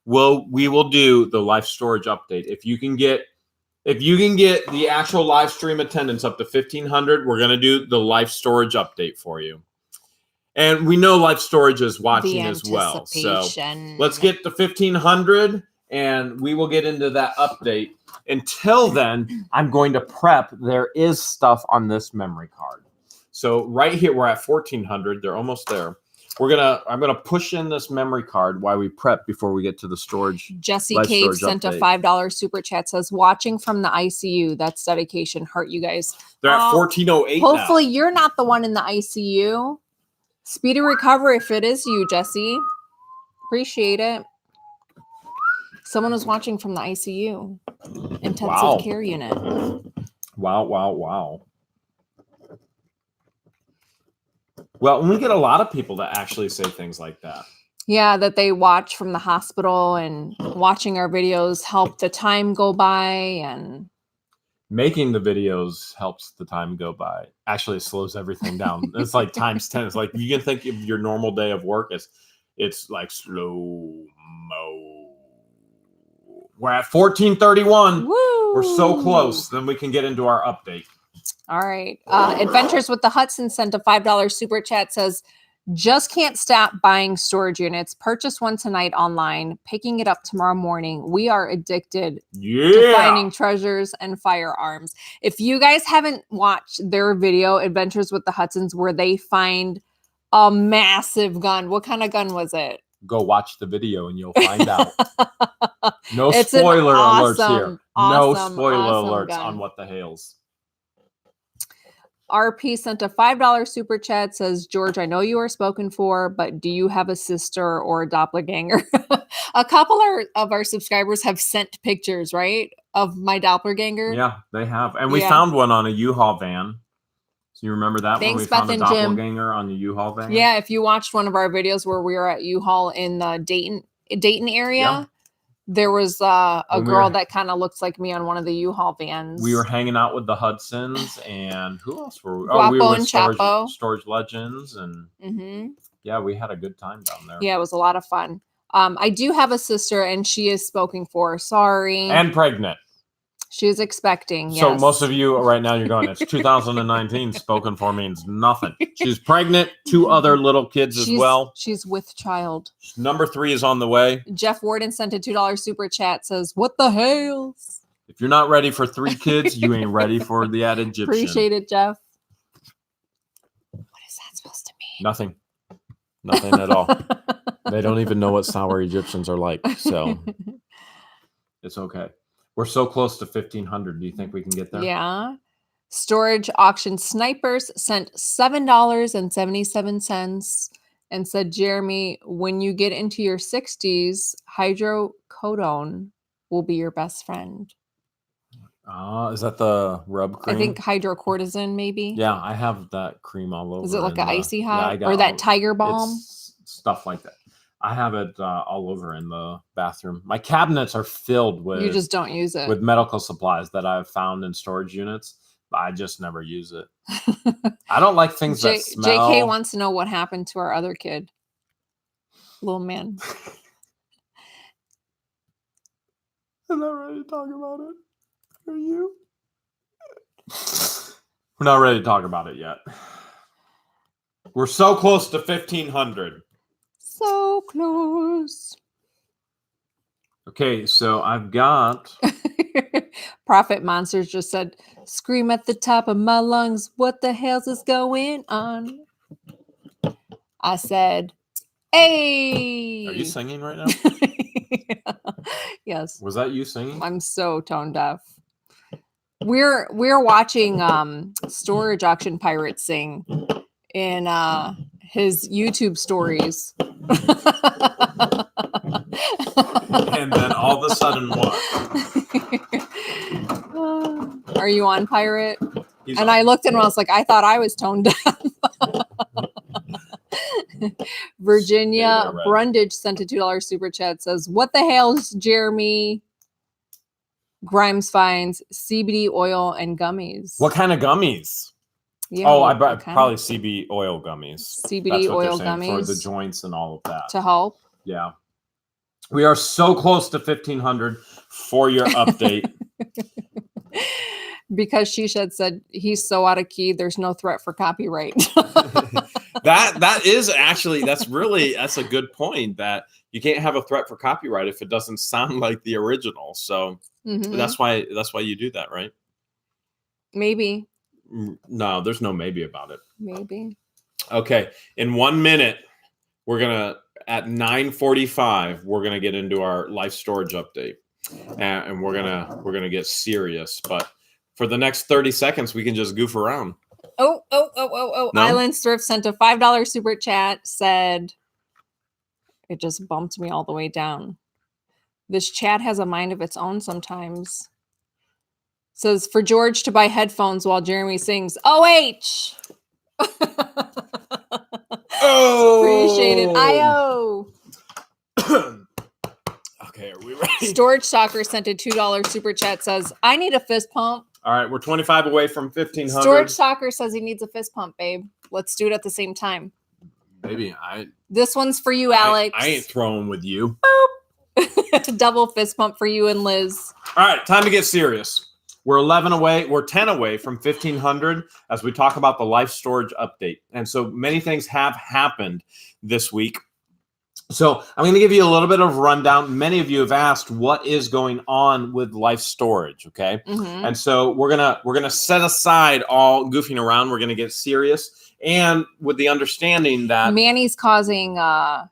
we will do the life storage update. If you can get the actual live stream attendance up to 1500, we're going to do the life storage update for you. And we know life storage is watching as well. So let's get to 1500 and we will get into that update. Until then, I'm going to prep. There is stuff on this memory card. So right here, we're at 1400. They're almost there. I'm gonna push in this memory card while we prep before we get to the storage. Jesse Cave sent a $5 super chat. Says watching from the ICU. That's dedication. Heart, you guys. They're at 1408. Hopefully, you're not the one in the ICU. Speedy recovery if it is you, Jesse. Appreciate it. Someone was watching from the ICU, intensive care unit. Wow. Well, and we get a lot of people that actually say things like that. Yeah, that they watch from the hospital and watching our videos help the time go by, and making the videos helps the time go by. Actually, it slows everything down. It's like times 10. It's like you can think of your normal day of work as it's like slow mo. We're at 1431. Woo! We're so close. Then we can get into our update. All right. Adventures with the Hudson sent a $5 super chat. Says, Just can't stop buying storage units. Purchase one tonight online, picking it up tomorrow morning. We are addicted to finding treasures and firearms. If you guys haven't watched their video, Adventures with the Hudsons, where they find a massive gun. What kind of gun was it? Go watch the video and you'll find out. No It's spoiler alerts awesome, here. No awesome, spoiler awesome alerts gun. on what the Hales. RP sent a $5 super chat, says, George, I know you are spoken for, but do you have a sister or a doppelganger? A couple of our subscribers have sent pictures, right, of my doppelganger. Yeah, they have. And we found one on a U-Haul van. So you remember that when we found a doppelganger on the U-Haul van? Yeah, if you watched one of our videos where we were at U-Haul in the Dayton area, there was a girl that kind of looks like me on one of the U-Haul vans. We were hanging out with the Hudsons, and who else were we? Guapo we were and with Chapo. Storage Legends, and yeah, we had a good time down there. Yeah, it was a lot of fun. I do have a sister, and she is spoken for. Sorry. And pregnant. She is expecting, So most of you right now, you're going, it's 2019, spoken for means nothing. She's pregnant, 2 other little kids as well. She's with child. Number 3 is on the way. Jeff Warden sent a $2 super chat, says, what the Hales? If you're not ready for 3 kids, you ain't ready for the added Egyptian. Appreciate it, Jeff. What is that supposed to mean? Nothing. Nothing at all. They don't even know what sour Egyptians are like, so it's okay. We're so close to 1,500. Do you think we can get there? Yeah. Storage Auction Snipers sent $7.77 and said, Jeremy, when you get into your 60s, hydrocodone will be your best friend. Is that the rub cream? I think hydrocortisone, maybe. Yeah, I have that cream all over. Is it like an icy hot? Yeah, or that tiger balm? It's stuff like that. I have it all over in the bathroom. My cabinets are filled with... You just don't use it. With medical supplies that I've found in storage units. But I just never use it. I don't like things that smell. JK wants to know what happened to our other kid. Little man. I'm not ready to talk about it. Are you? We're not ready to talk about it yet. We're so close to 1,500. So close. Okay, so I've got... Prophet Monsters just said, scream at the top of my lungs, what the hell is going on? I said, hey! Are you singing right now? Yes. Was that you singing? I'm so tone deaf. We're watching Storage Auction Pirates sing in his YouTube stories. And then all of a sudden what? Are you on Pirate? I looked at him and I was like, I thought I was tone deaf. Virginia Brundage sent a $2 super chat, says, what the hell's Jeremy? Grimes finds CBD oil and gummies. What kind of gummies? Yeah, I brought probably CBD oil gummies. CBD oil gummies for the joints and all of that. To help. Yeah. We are so close to 1,500 for your update. Because she said he's so out of key, there's no threat for copyright. That is actually, that's a good point, that you can't have a threat for copyright if it doesn't sound like the original. So that's why you do that, right? Maybe. No, there's no maybe about it. Maybe. Okay. In 1 minute, at 9:45, we're gonna get into our life storage update, and we're gonna get serious. But for the next 30 seconds, we can just goof around. Oh! No? Island Thrift sent a $5 super chat. Said it just bumped me all the way down. This chat has a mind of its own sometimes. Says for George to buy headphones while Jeremy sings. OH. Oh, appreciate it. IO. Okay, are we ready? Storage Stalker sent a $2 super chat. Says I need a fist pump. All right, we're 25 away from 1,500. Storage Stalker says he needs a fist pump, babe. Let's do it at the same time. Baby, this one's for you, Alex. I ain't throwing with you. Boop. Double fist pump for you and Liz. All right, time to get serious. We're 11 away. We're 10 away from 1,500 as we talk about the life storage update. And so many things have happened this week. So I'm going to give you a little bit of rundown. Many of you have asked what is going on with life storage, okay? And so we're gonna set aside all goofing around. We're going to get serious, and with the understanding that Manny's causing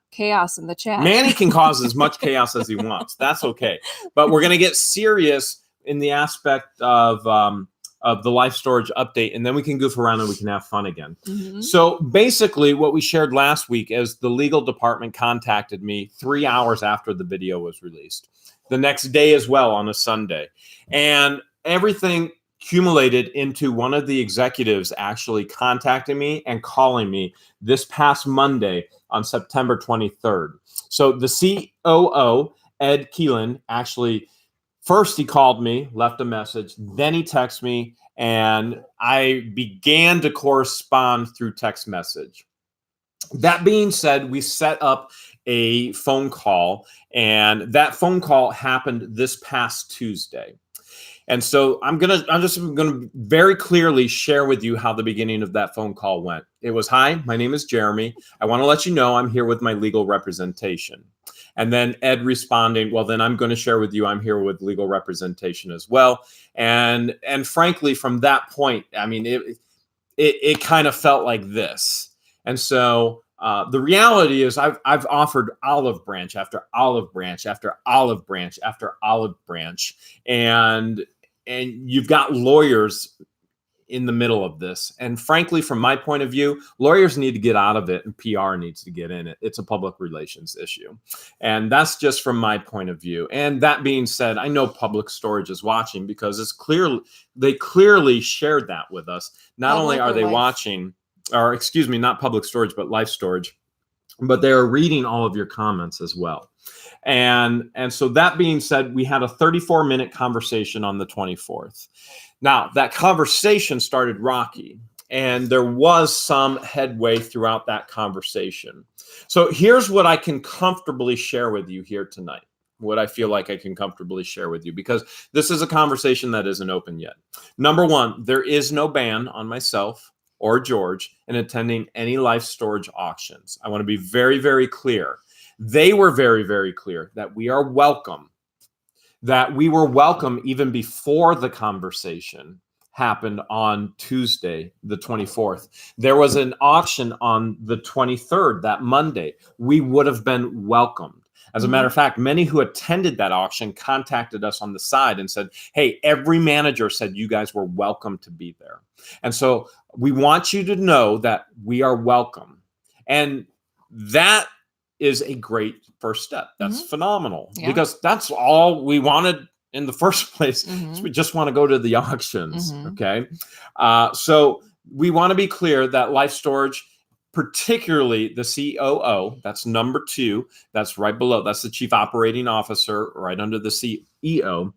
chaos in the chat. Manny can cause as much chaos as he wants. That's okay. But we're going to get serious in the aspect of the life storage update, and then we can goof around and we can have fun again. So basically what we shared last week is the legal department contacted me 3 hours after the video was released. The next day as well, on a Sunday. And everything accumulated into one of the executives actually contacting me and calling me this past Monday on September 23rd. So the COO, Ed Keelan, actually, first he called me, left a message, then he texted me, and I began to correspond through text message. That being said, we set up a phone call, and that phone call happened this past Tuesday. And so I'm just gonna very clearly share with you how the beginning of that phone call went. It was, "Hi, my name is Jeremy. I want to let you know I'm here with my legal representation." And then Ed responding, "Well, then I'm going to share with you I'm here with legal representation as well." And frankly, from that point, I mean, it kind of felt like this. And so the reality is I've offered olive branch after olive branch after olive branch after olive branch, and you've got lawyers in the middle of this. And frankly, from my point of view, lawyers need to get out of it and PR needs to get in it. It's a public relations issue. And that's just from my point of view. And that being said, I know Public Storage is watching because it's clear they clearly shared that with us. Not only are they watching, or excuse me, not Public Storage, but Life Storage, but they are reading all of your comments as well. And so that being said, we had a 34-minute conversation on the 24th. Now, that conversation started rocky, and there was some headway throughout that conversation. So here's what I can comfortably share with you here tonight, what I feel like I can comfortably share with you, because this is a conversation that isn't open yet. Number one, there is no ban on myself or George in attending any life storage auctions. I want to be very, very clear. They were very, very clear that we are welcome, that we were welcome even before the conversation happened on Tuesday, the 24th. There was an auction on the 23rd, that Monday. We would have been welcomed. As a matter of fact, many who attended that auction contacted us on the side and said, "Hey, every manager said you guys were welcome to be there." And so we want you to know that we are welcome. And that is a great first step. That's phenomenal, because that's all we wanted in the first place. So we just want to go to the auctions. Okay. So we want to be clear that life storage, particularly the COO, that's number 2, that's right below, that's the chief operating officer, right under the CEO,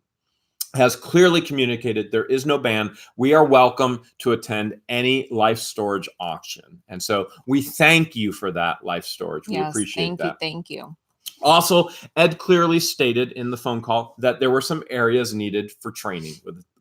has clearly communicated there is no ban. We are welcome to attend any life storage auction. And so we thank you for that, Life Storage. We appreciate that. Thank you. Also, Ed clearly stated in the phone call that there were some areas needed for training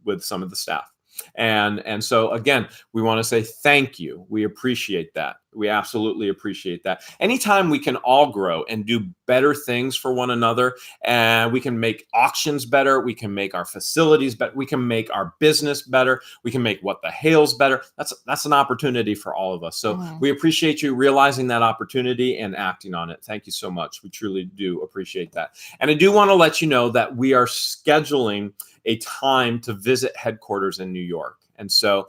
with some of the staff. And so again, we want to say thank you. We appreciate that. We absolutely appreciate that. Anytime we can all grow and do better things for one another, and we can make auctions better, we can make our facilities better, we can make our business better, we can make what the Hales better. That's an opportunity for all of us. So we appreciate you realizing that opportunity and acting on it. Thank you so much. We truly do appreciate that. And I do want to let you know that we are scheduling a time to visit headquarters in New York. And so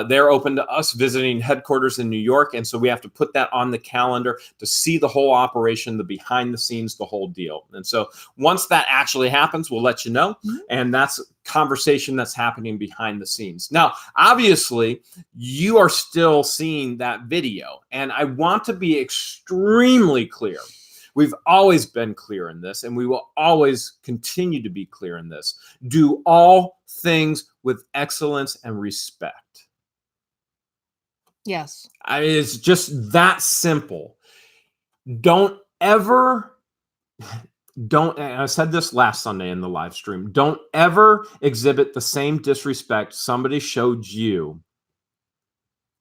they're open to us visiting headquarters in New York. And so we have to put that on the calendar to see the whole operation, the behind the scenes, the whole deal. And so once that actually happens, we'll let you know. And that's conversation that's happening behind the scenes. Now, obviously, you are still seeing that video. And I want to be extremely clear. We've always been clear in this, and we will always continue to be clear in this. Do all things with excellence and respect. Yes. It's just that simple. Don't ever, don't, and I said this last Sunday in the live stream, don't ever exhibit the same disrespect somebody showed you,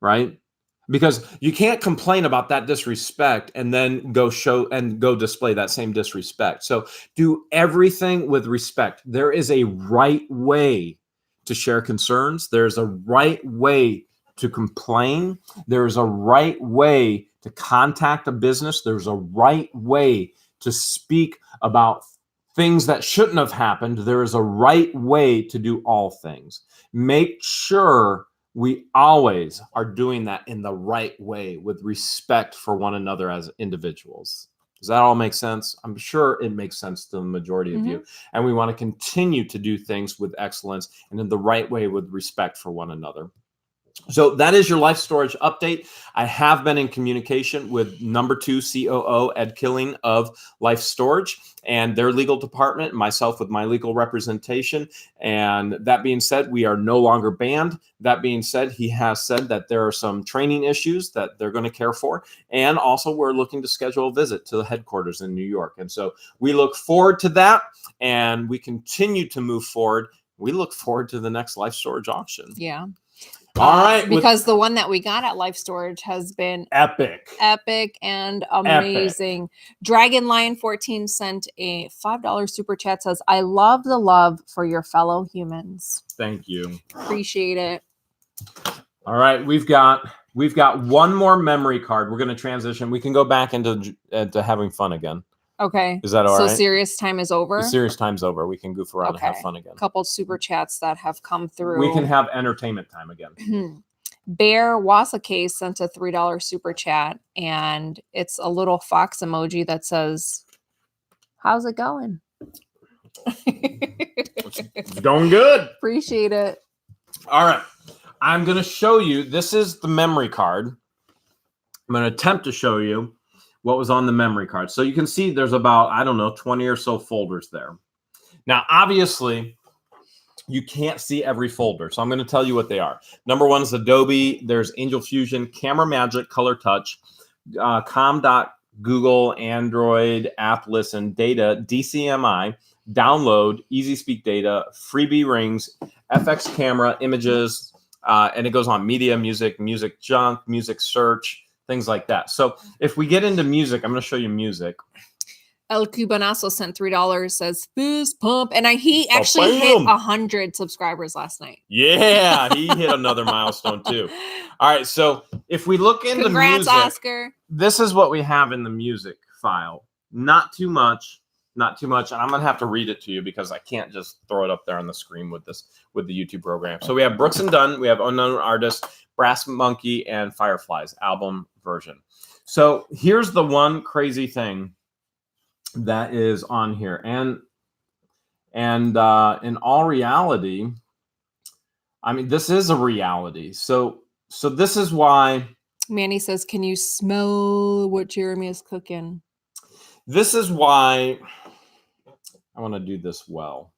right? Because you can't complain about that disrespect and then go display that same disrespect. So do everything with respect. There is a right way to share concerns. There's a right way to complain. There's a right way to contact a business. There's a right way to speak about things that shouldn't have happened. There is a right way to do all things. Make sure we always are doing that in the right way with respect for one another as individuals. Does that all make sense? I'm sure it makes sense to the majority of you. And we want to continue to do things with excellence and in the right way with respect for one another. So that is your life storage update. I have been in communication with number 2 COO Ed Killing of Life Storage and their legal department, myself with my legal representation. And that being said, we are no longer banned. That being said, he has said that there are some training issues that they're going to care for. And also we're looking to schedule a visit to the headquarters in New York. And so we look forward to that and we continue to move forward. We look forward to the next life storage auction. Yeah. All right. Because the one that we got at Life Storage has been epic and amazing. Dragon Lion 14 sent a $5 super chat, says, I love the love for your fellow humans. Thank you. Appreciate it. All right. We've got one more memory card. We're going to transition. We can go back into having fun again. Okay. Is that all right? So serious time is over? The serious time's over. We can goof around and have fun again. A couple super chats that have come through. We can have entertainment time again. Bear Wasake sent a $3 super chat, and it's a little fox emoji that says, how's it going? It's going good. Appreciate it. All right. I'm going to show you. This is the memory card. I'm going to attempt to show you what was on the memory card. So you can see there's about, 20 or so folders there. Now, obviously, you can't see every folder. So I'm going to tell you what they are. Number 1 is Adobe. There's Angel Fusion, Camera Magic, Color Touch, Google, Android, App Listen, Data, DCMI, Download, Easy Speak Data, Freebie Rings, FX Camera, Images, and it goes on. Media, Music, Music Junk, Music Search, things like that. So if we get into music, I'm going to show you music. El Cubanazo sent $3, says fist pump. And he actually hit 100 subscribers last night. Yeah, he hit another milestone too. All right, so if we look into Congrats, music, Oscar. This is what we have in the music file. Not too much. And I'm going to have to read it to you because I can't just throw it up there on the screen with the YouTube program. So we have Brooks and Dunn, we have Unknown Artist, Brass Monkey, and Fireflies album version. So here's the one crazy thing that is on here. And in all reality, I mean, this is a reality. So this is why Manny says, can you smell what Jeremy is cooking? This is why I want to do this well.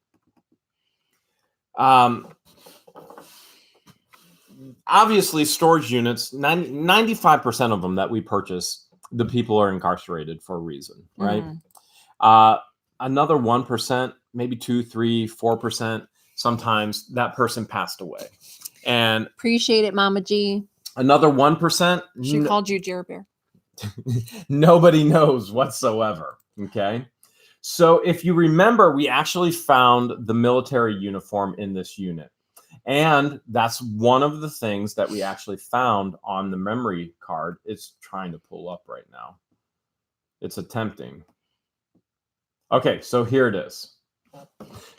Obviously, storage units, 95% of them that we purchase, the people are incarcerated for a reason, right? Another 1%, maybe 2, 3, 4%, sometimes that person passed away. And appreciate it, Mama G. Another 1%. She called you Jer Bear. Nobody knows whatsoever. Okay. So if you remember, we actually found the military uniform in this unit. And that's one of the things that we actually found on the memory card. It's trying to pull up right now. It's attempting. Okay, so here it is.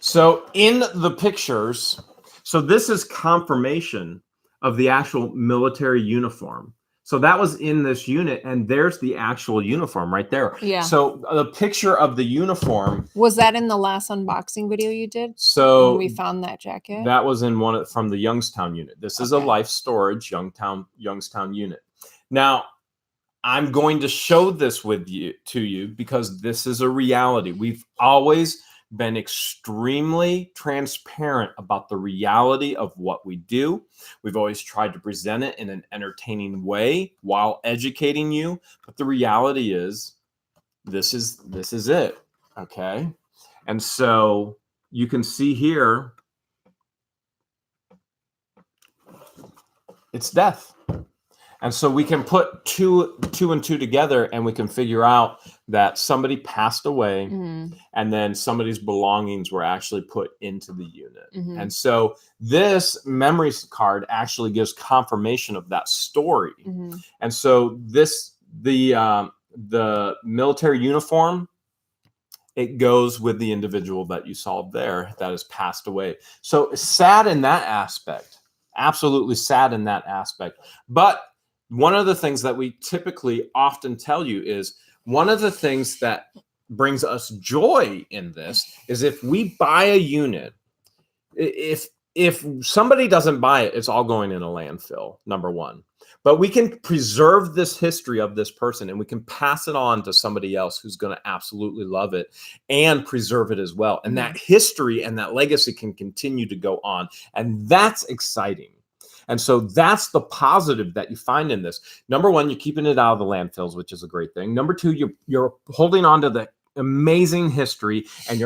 So in the pictures, so this is confirmation of the actual military uniform. So that was in this unit, and there's the actual uniform right there. Yeah. So the picture of the uniform. Was that in the last unboxing video you did? So when we found that jacket? That was in one from the Youngstown unit. This is a Life Storage Youngstown unit. Now, I'm going to show this to you because this is a reality. We've always been extremely transparent about the reality of what we do. We've always tried to present it in an entertaining way while educating you. But the reality is, this is it. Okay. And so you can see here, it's death. And so we can put two and two together, and we can figure out that somebody passed away, and then somebody's belongings were actually put into the unit. And so this memory card actually gives confirmation of that story. And so the military uniform, it goes with the individual that you saw there that has passed away. So sad in that aspect, absolutely sad in that aspect. But one of the things that we typically often tell you is one of the things that brings us joy in this is if we buy a unit, if somebody doesn't buy it, it's all going in a landfill, number one. But we can preserve this history of this person, and we can pass it on to somebody else who's going to absolutely love it and preserve it as well. And that history and that legacy can continue to go on. And that's exciting. And so that's the positive that you find in this. Number one, you're keeping it out of the landfills, which is a great thing. Number two, you're holding on to the amazing history, and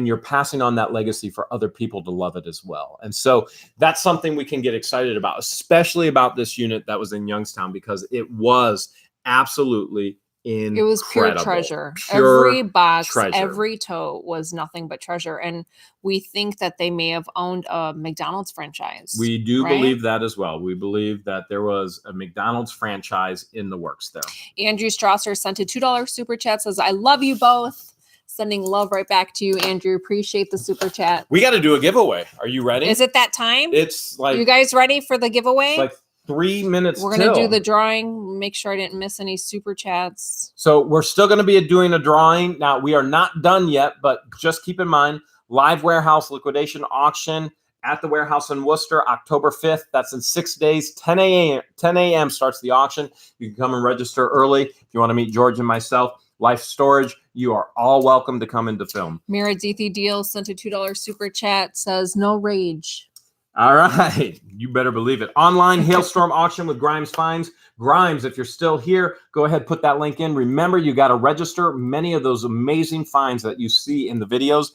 you're passing on that legacy for other people to love it as well. And so that's something we can get excited about, especially about this unit that was in Youngstown, because it was absolutely incredible. It was pure treasure. Pure every box, treasure. Every tote was nothing but treasure. And we think that they may have owned a McDonald's franchise. We do believe that as well. We believe that there was a McDonald's franchise in the works there. Andrew Strasser sent a $2 super chat, says, I love you both. Sending love right back to you, Andrew. Appreciate the super chat. We got to do a giveaway. Are you ready? Is it that time? It's like... You guys ready for the giveaway? It's like 3 minutes. We're going to do the drawing. Make sure I didn't miss any super chats. So we're still going to be doing a drawing. Now, we are not done yet, but just keep in mind, live warehouse liquidation auction at the warehouse in Wooster, October 5th. That's in 6 days, 10 a.m. starts the auction. You can come and register early. If you want to meet George and myself, Life Storage, you are all welcome to come into film. Mirazithi Deal sent a $2 super chat, says, no rage. All right. You better believe it. Online hailstorm auction with Grimes Finds. Grimes, if you're still here, go ahead, put that link in. Remember, you got to register. Many of those amazing finds that you see in the videos,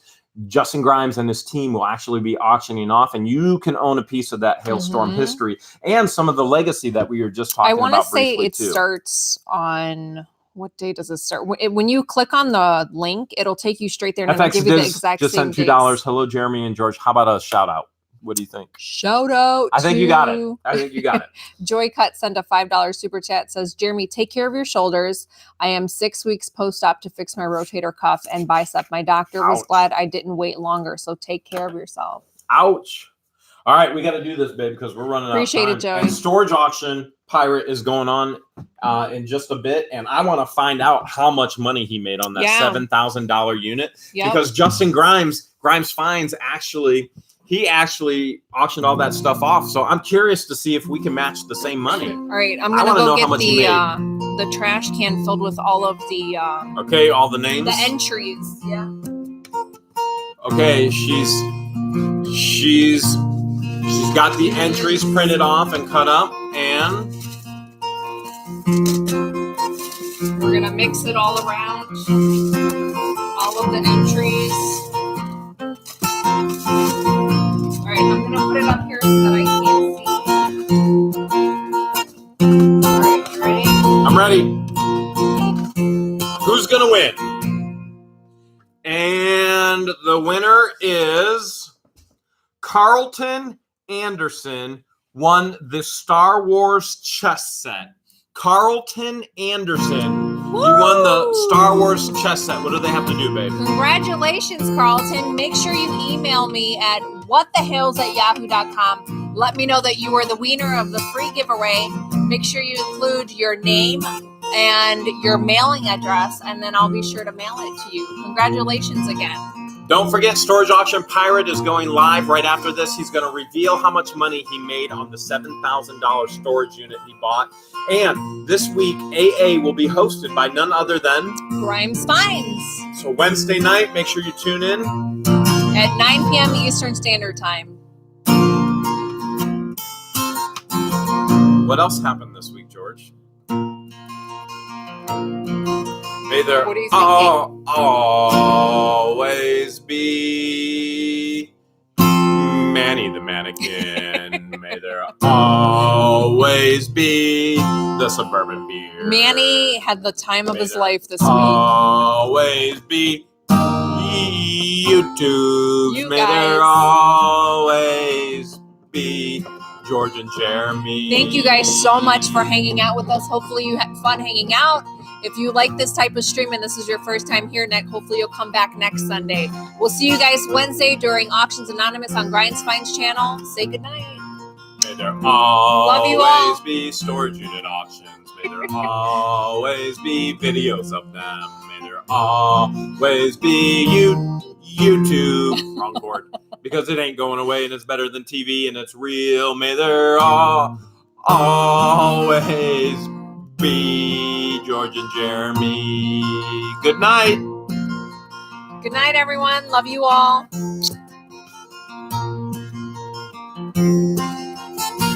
Justin Grimes and his team will actually be auctioning off, and you can own a piece of that hailstorm history and some of the legacy that we were just talking about. I want to say it starts on... What day does it start? When you click on the link, it'll take you straight there and it'll give you the exact just same sent $2. Hello, Jeremy and George. How about a shout out? What do you think? Shout out. I think you got it. Joy Cut sent a $5 super chat. Says, Jeremy, take care of your shoulders. I am 6 weeks post-op to fix my rotator cuff and bicep. My doctor was glad I didn't wait longer. So take care of yourself. Ouch. All right, we got to do this, babe, because we're running out of time. Appreciate it, Joey. And storage auction pirate is going on in just a bit, and I want to find out how much money he made on that $7,000 unit because Justin Grimes Finds he actually auctioned all that stuff off. So I'm curious to see if we can match the same money. All right, I'm gonna go get the trash can filled with all of the all the names, the entries. Yeah. Okay, she's got the entries printed off and cut up, and we're gonna mix it all around. All of the entries. All right, I'm gonna put it up here so that I can't see. All right, you ready? I'm ready. Who's gonna win? And the winner is Carlton Anderson. Won the Star Wars chess set. Carlton Anderson, you won the Star Wars chess set. What do they have to do, babe? Congratulations, Carlton. Make sure you email me at whatthehales@yahoo.com. Let me know that you are the winner of the free giveaway. Make sure you include your name and your mailing address, and then I'll be sure to mail it to you. Congratulations again. Don't forget, Storage Auction Pirate is going live right after this. He's going to reveal how much money he made on the $7,000 storage unit he bought. And this week, AA will be hosted by none other than Grimes Finds. So Wednesday night, make sure you tune in at 9 p.m. Eastern Standard Time. What else happened this week, George? Hey there. What are you thinking? Oh. be Manny the mannequin. May there always be the suburban beer. Manny had the time of May his there life this week. always be YouTubes. You May guys. there always be George and Jeremy. Thank you guys so much for hanging out with us. Hopefully you had fun hanging out. If you like this type of stream and this is your first time here, hopefully you'll come back next Sunday. We'll see you guys Wednesday during Auctions Anonymous on Grindspine's channel. Say goodnight. May there always you all. be storage unit auctions. May there always be videos of them. May there always be YouTube. Wrong chord. Because it ain't going away and it's better than TV and it's real. May there always be George and Jeremy. Good night. Good night, everyone. Love you all.